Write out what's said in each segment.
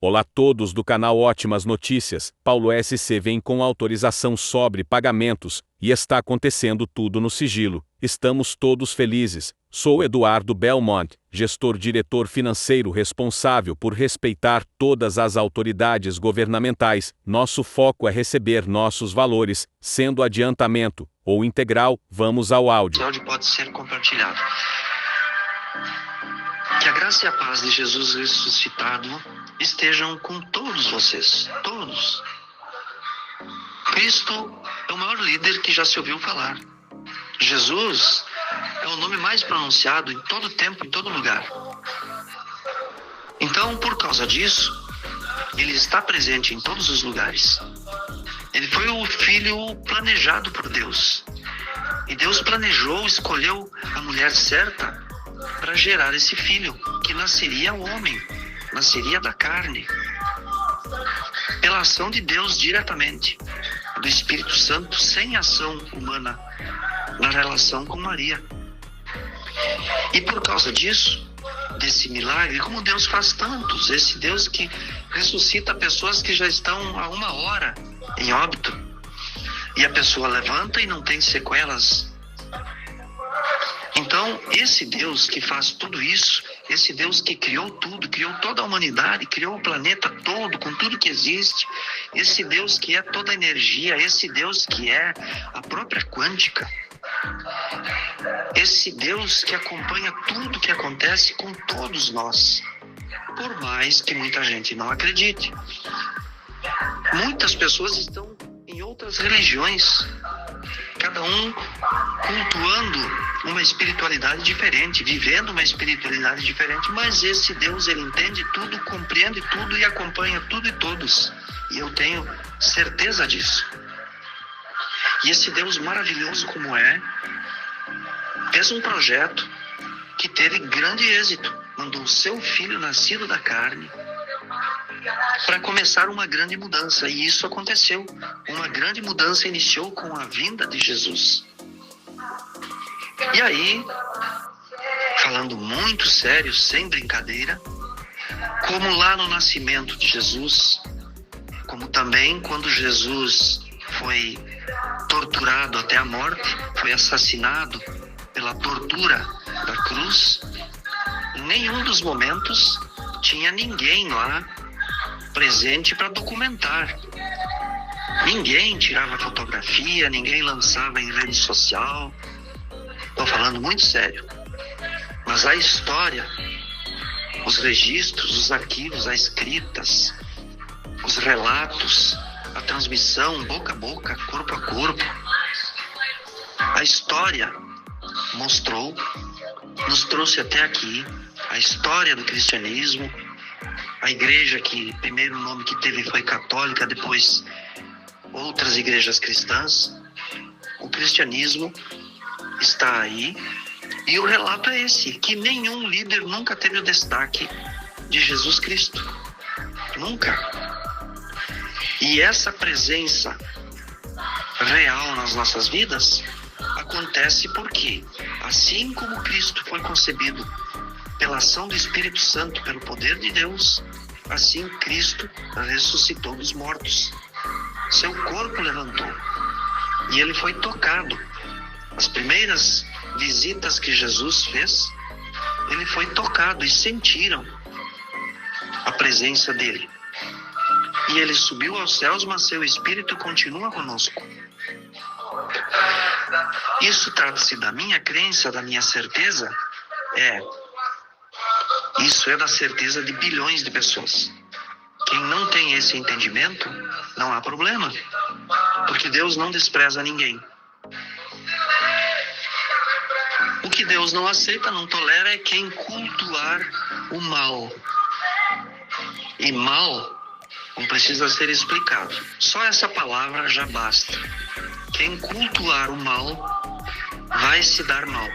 Olá a todos do canal Ótimas Notícias. Paulo SC vem com autorização sobre pagamentos, e está acontecendo tudo no sigilo. Estamos todos felizes. Sou Eduardo Belmont, gestor-diretor financeiro responsável por respeitar todas as autoridades governamentais. Nosso foco é receber nossos valores, sendo adiantamento ou integral. Vamos ao áudio. O áudio pode ser compartilhado. Que a graça e a paz de Jesus ressuscitado estejam com todos vocês, todos. Cristo é o maior líder que já se ouviu falar. Jesus é o nome mais pronunciado em todo tempo, em todo lugar. Então, por causa disso, ele está presente em todos os lugares. Ele foi o filho planejado por Deus. E Deus planejou, escolheu a mulher certa para gerar esse filho, que nasceria homem, nasceria da carne, pela ação de Deus diretamente, do Espírito Santo, sem ação humana, na relação com Maria. E por causa disso, desse milagre, como Deus faz tantos, esse Deus que ressuscita pessoas que já estão há 1 hora em óbito, e a pessoa levanta e não tem sequelas. Então, esse Deus que faz tudo isso, esse Deus que criou tudo, criou toda a humanidade, criou o planeta todo, com tudo que existe, esse Deus que é toda a energia, esse Deus que é a própria quântica, esse Deus que acompanha tudo que acontece com todos nós, por mais que muita gente não acredite. Muitas pessoas estão em outras religiões, cada um cultuando uma espiritualidade diferente, vivendo uma espiritualidade diferente, mas esse Deus, ele entende tudo, compreende tudo e acompanha tudo e todos. E eu tenho certeza disso. E esse Deus maravilhoso como é, fez um projeto que teve grande êxito. Mandou o seu filho nascido da carne para começar uma grande mudança. E isso aconteceu. Uma grande mudança iniciou com a vinda de Jesus. E aí, falando muito sério, sem brincadeira, como lá no nascimento de Jesus, como também quando Jesus foi torturado até a morte, foi assassinado pela tortura da cruz, em nenhum dos momentos tinha ninguém lá presente para documentar. Ninguém tirava fotografia, ninguém lançava em rede social. Estou falando muito sério. Mas a história, os registros, os arquivos, as escritas, os relatos, a transmissão boca a boca, corpo a corpo, a história mostrou, nos trouxe até aqui, a história do cristianismo, a igreja que, primeiro nome que teve foi católica, depois outras igrejas cristãs. O cristianismo está aí, e o relato é esse, que nenhum líder nunca teve o destaque de Jesus Cristo. Nunca. E essa presença real nas nossas vidas acontece porque, assim como Cristo foi concebido pela ação do Espírito Santo, pelo poder de Deus, assim Cristo ressuscitou dos mortos. Seu corpo levantou e ele foi tocado. As primeiras visitas que Jesus fez, ele foi tocado e sentiram a presença dele. E ele subiu aos céus, mas seu Espírito continua conosco. Isso trata-se da minha crença, da minha certeza? Isso é da certeza de bilhões de pessoas. Quem não tem esse entendimento, não há problema, porque Deus não despreza ninguém. O que Deus não aceita, não tolera, é quem cultuar o mal. E mal não precisa ser explicado. Só essa palavra já basta. Quem cultuar o mal vai se dar mal.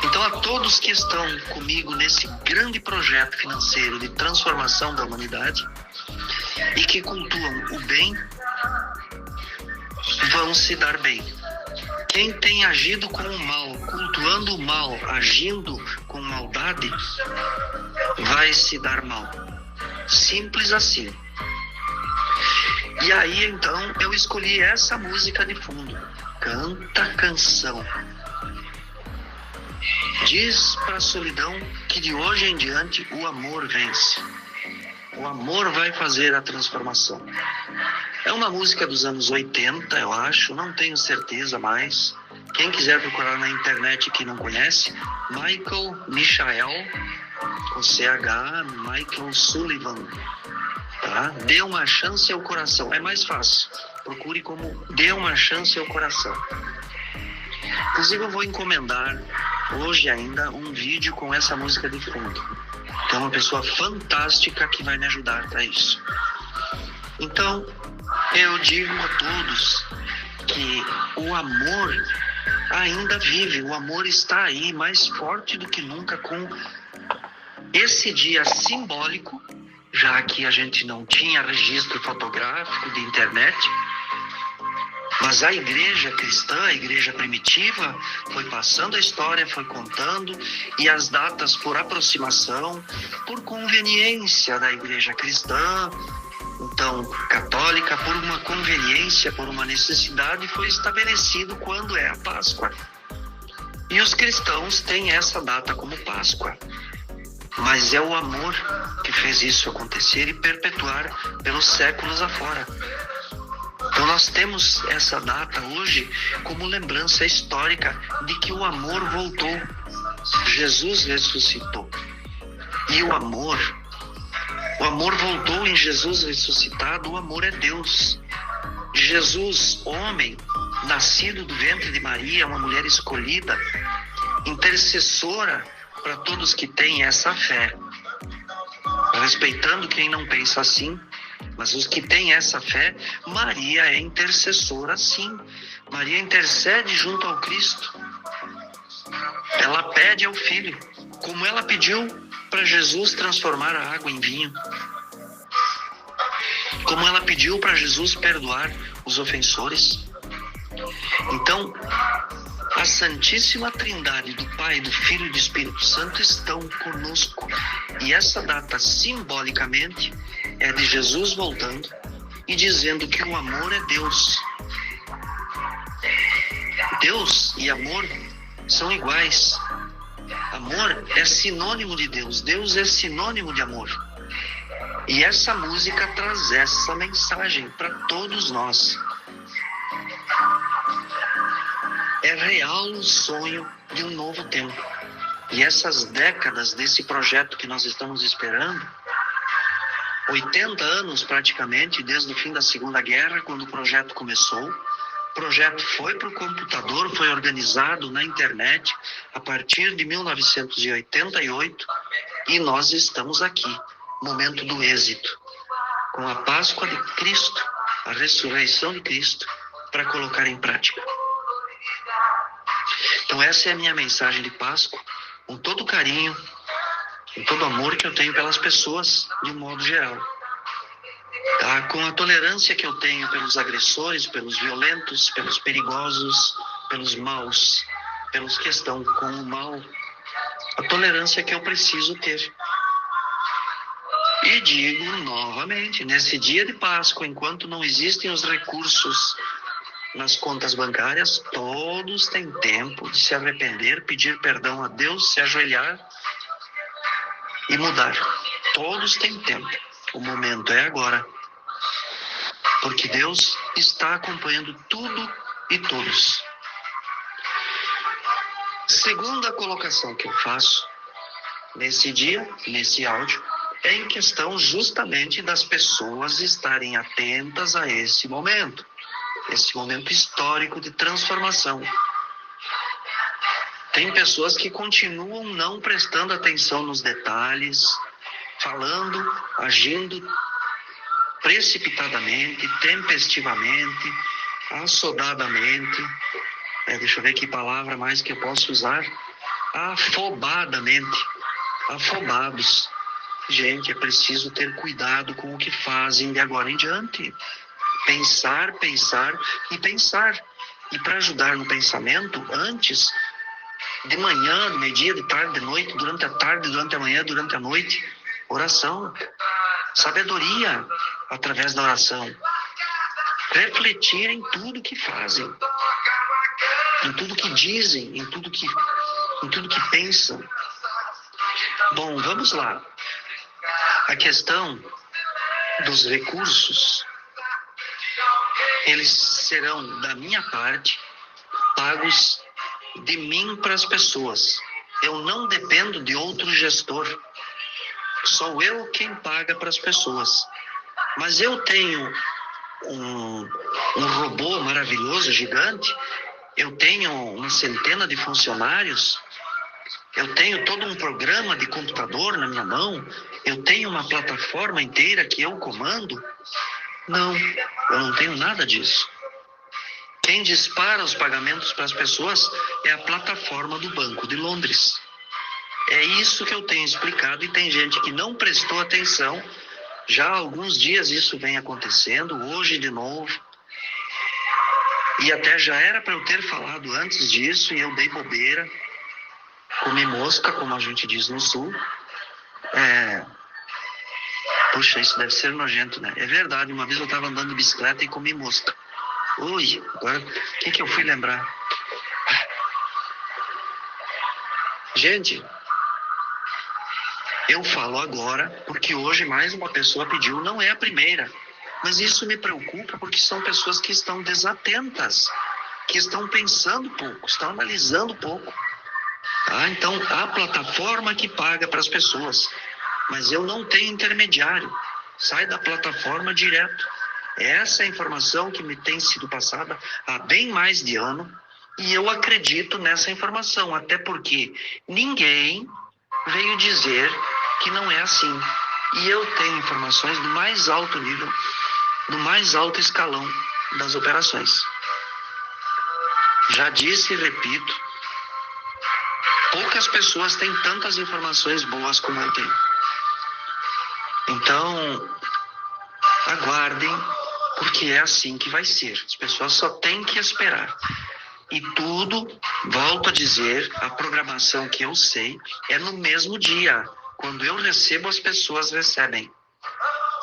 Então, a todos que estão comigo nesse grande projeto financeiro de transformação da humanidade e que cultuam o bem, vão se dar bem. Quem tem agido com o mal, cultuando o mal, agindo com maldade, vai se dar mal. Simples assim. E aí, então, eu escolhi essa música de fundo. Canta a canção. Diz para a solidão que de hoje em diante o amor vence. O amor vai fazer a transformação. É uma música dos anos 80, eu acho, não tenho certeza mais. Quem quiser procurar na internet que não conhece, Michael, com CH, Michael Sullivan. Tá? Dê uma chance ao coração, é mais fácil. Procure como Dê uma chance ao coração. Inclusive eu vou encomendar hoje ainda um vídeo com essa música de fundo. Tem uma pessoa fantástica que vai me ajudar para isso. Então, eu digo a todos que o amor ainda vive, o amor está aí mais forte do que nunca com esse dia simbólico, já que a gente não tinha registro fotográfico de internet, mas a igreja cristã, a igreja primitiva, foi passando a história, foi contando, e as datas por aproximação, por conveniência da igreja cristã, então católica, por uma conveniência, por uma necessidade, foi estabelecido quando é a Páscoa. E os cristãos têm essa data como Páscoa. Mas é o amor que fez isso acontecer e perpetuar pelos séculos afora. Então nós temos essa data hoje como lembrança histórica de que o amor voltou. Jesus ressuscitou. E o amor voltou em Jesus ressuscitado, o amor é Deus. Jesus, homem, nascido do ventre de Maria, uma mulher escolhida, intercessora para todos que têm essa fé. Respeitando quem não pensa assim, mas os que têm essa fé, Maria é intercessora sim. Maria intercede junto ao Cristo. Ela pede ao Filho, como ela pediu para Jesus transformar a água em vinho. Como ela pediu para Jesus perdoar os ofensores. Então, a Santíssima Trindade do Pai, do Filho e do Espírito Santo estão conosco. E essa data, simbolicamente, é de Jesus voltando e dizendo que o amor é Deus. Deus e amor são iguais. Amor é sinônimo de Deus. Deus é sinônimo de amor. E essa música traz essa mensagem para todos nós. É real o sonho de um novo tempo. E essas décadas desse projeto que nós estamos esperando, 80 anos praticamente, desde o fim da Segunda Guerra, quando o projeto começou. O projeto foi para o computador, foi organizado na internet a partir de 1988 e nós estamos aqui, momento do êxito, com a Páscoa de Cristo, a ressurreição de Cristo, para colocar em prática. Então essa é a minha mensagem de Páscoa, com todo carinho, com todo amor que eu tenho pelas pessoas, de um modo geral. Tá? Com a tolerância que eu tenho pelos agressores, pelos violentos, pelos perigosos, pelos maus, pelos que estão com o mal. A tolerância que eu preciso ter. E digo novamente, nesse dia de Páscoa, enquanto não existem os recursos nas contas bancárias, todos têm tempo de se arrepender, pedir perdão a Deus, se ajoelhar e mudar. Todos têm tempo. O momento é agora. Porque Deus está acompanhando tudo e todos. Segunda colocação que eu faço nesse dia, nesse áudio, é em questão justamente das pessoas estarem atentas a esse momento histórico de transformação. Tem pessoas que continuam não prestando atenção nos detalhes, falando, agindo precipitadamente, tempestivamente, assodadamente, deixa eu ver que palavra mais que eu posso usar, afobadamente, afobados. Gente, é preciso ter cuidado com o que fazem de agora em diante. Pensar, pensar e pensar. E para ajudar no pensamento, antes, de manhã, de meio-dia, de tarde, de noite, durante a tarde, durante a manhã, durante a noite, oração. sabedoria através da oração, refletir em tudo que fazem, em tudo que dizem, em tudo que pensam. Bom, vamos lá. A questão dos recursos, eles serão, da minha parte, pagos de mim para as pessoas. Eu não dependo de outro gestor. Sou eu quem paga para as pessoas. Mas eu tenho um robô maravilhoso, gigante. Eu tenho uma centena de funcionários. Eu tenho todo um programa de computador na minha mão. Eu tenho uma plataforma inteira que eu comando. Não, eu não tenho nada disso. Quem dispara os pagamentos para as pessoas é a plataforma do Banco de Londres. É isso que eu tenho explicado e tem gente que não prestou atenção. Já há alguns dias isso vem acontecendo, hoje de novo. E até já era para eu ter falado antes disso e eu dei bobeira. Comi mosca, como a gente diz no sul. Puxa, isso deve ser nojento, né? É verdade, uma vez eu estava andando de bicicleta e comi mosca. Ui, agora o que eu fui lembrar? Gente, eu falo agora porque hoje mais uma pessoa pediu, não é a primeira. Mas isso me preocupa porque são pessoas que estão desatentas, que estão pensando pouco, estão analisando pouco. Tá? Então, a plataforma que paga para as pessoas, mas eu não tenho intermediário, sai da plataforma direto. Essa é a informação que me tem sido passada há bem mais de ano e eu acredito nessa informação, até porque ninguém veio dizer que não é assim. E eu tenho informações do mais alto nível, do mais alto escalão das operações. Já disse e repito, poucas pessoas têm tantas informações boas como eu tenho. Então, aguardem, porque é assim que vai ser. As pessoas só têm que esperar. E tudo, volto a dizer, a programação que eu sei é no mesmo dia. Quando eu recebo, as pessoas recebem.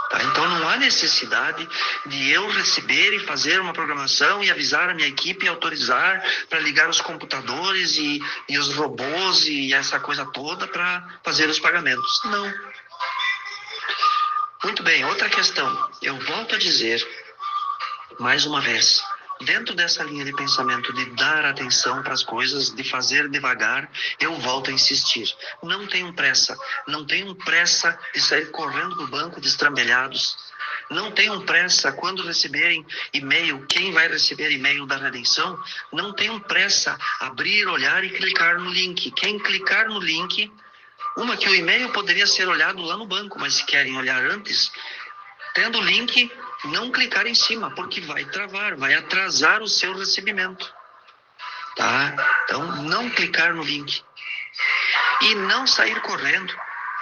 Tá? Então não há necessidade de eu receber e fazer uma programação e avisar a minha equipe e autorizar para ligar os computadores e os robôs e essa coisa toda para fazer os pagamentos. Não. Muito bem, outra questão. Eu volto a dizer, mais uma vez, dentro dessa linha de pensamento de dar atenção para as coisas, de fazer devagar, eu volto a insistir. Não tenham pressa. Não tenham pressa de sair correndo do banco destrambelhados. Não tenham pressa quando receberem e-mail. Quem vai receber e-mail da redenção, não tenham pressa. Abrir, olhar e clicar no link. Quem clicar no link, que o e-mail poderia ser olhado lá no banco, mas se querem olhar antes, tendo o link, não clicar em cima, porque vai travar, vai atrasar o seu recebimento. Tá? Então, não clicar no link. E não sair correndo.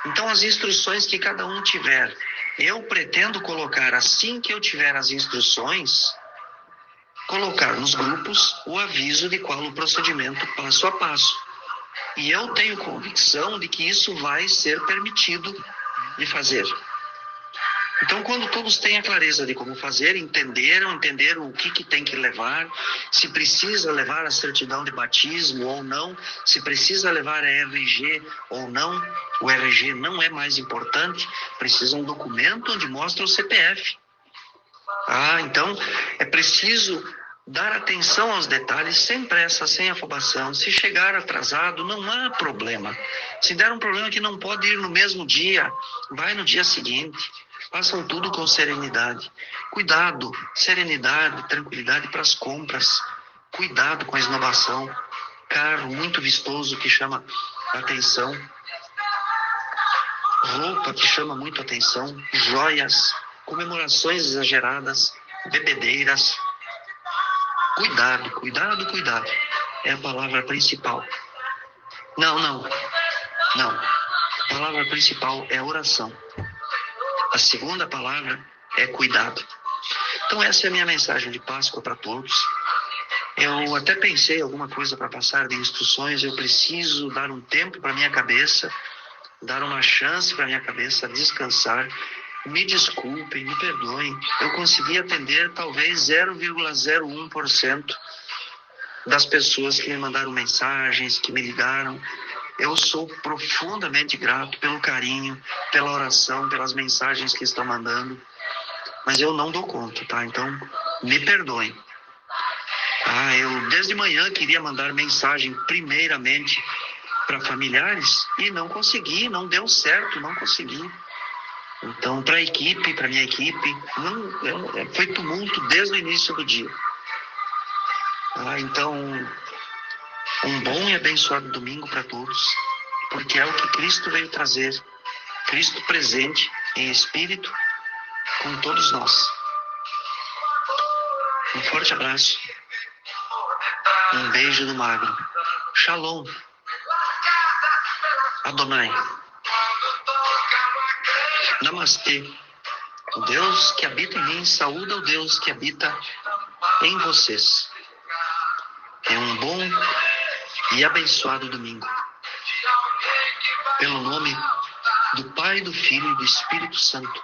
Então, as instruções que cada um tiver, eu pretendo colocar, assim que eu tiver as instruções, colocar nos grupos o aviso de qual o procedimento passo a passo. E eu tenho convicção de que isso vai ser permitido de fazer. Então, quando todos têm a clareza de como fazer, entenderam o que tem que levar, se precisa levar a certidão de batismo ou não, se precisa levar a RG ou não, o RG não é mais importante, precisa um documento onde mostra o CPF. Então, é preciso dar atenção aos detalhes, sem pressa, sem afobação. Se chegar atrasado, não há problema. Se der um problema que não pode ir no mesmo dia, vai no dia seguinte. Façam tudo com serenidade. Cuidado, serenidade, tranquilidade para as compras. Cuidado com a esnobação. Carro muito vistoso que chama atenção. Roupa que chama muito atenção. Joias, comemorações exageradas, bebedeiras. Cuidado, cuidado, cuidado. É a palavra principal. Não. A palavra principal é oração. A segunda palavra é cuidado. Então essa é a minha mensagem de Páscoa para todos. Eu até pensei em alguma coisa para passar de instruções. Eu preciso dar um tempo para minha cabeça, dar uma chance para minha cabeça descansar. Me desculpem, me perdoem. Eu consegui atender talvez 0,01% das pessoas que me mandaram mensagens, que me ligaram. Eu sou profundamente grato pelo carinho, pela oração, pelas mensagens que estão mandando. Mas eu não dou conta, tá? Então, me perdoem. Eu desde manhã queria mandar mensagem primeiramente para familiares e não consegui, não deu certo, não consegui. Então, para minha equipe, foi tumulto desde o início do dia. Então, um bom e abençoado domingo para todos, porque é o que Cristo veio trazer, Cristo presente em espírito com todos nós. Um forte abraço, um beijo do magro. Shalom. Adonai. Namastê. O Deus que habita em mim saúda o Deus que habita em vocês. É um bom e abençoado domingo. Pelo nome do Pai, do Filho e do Espírito Santo.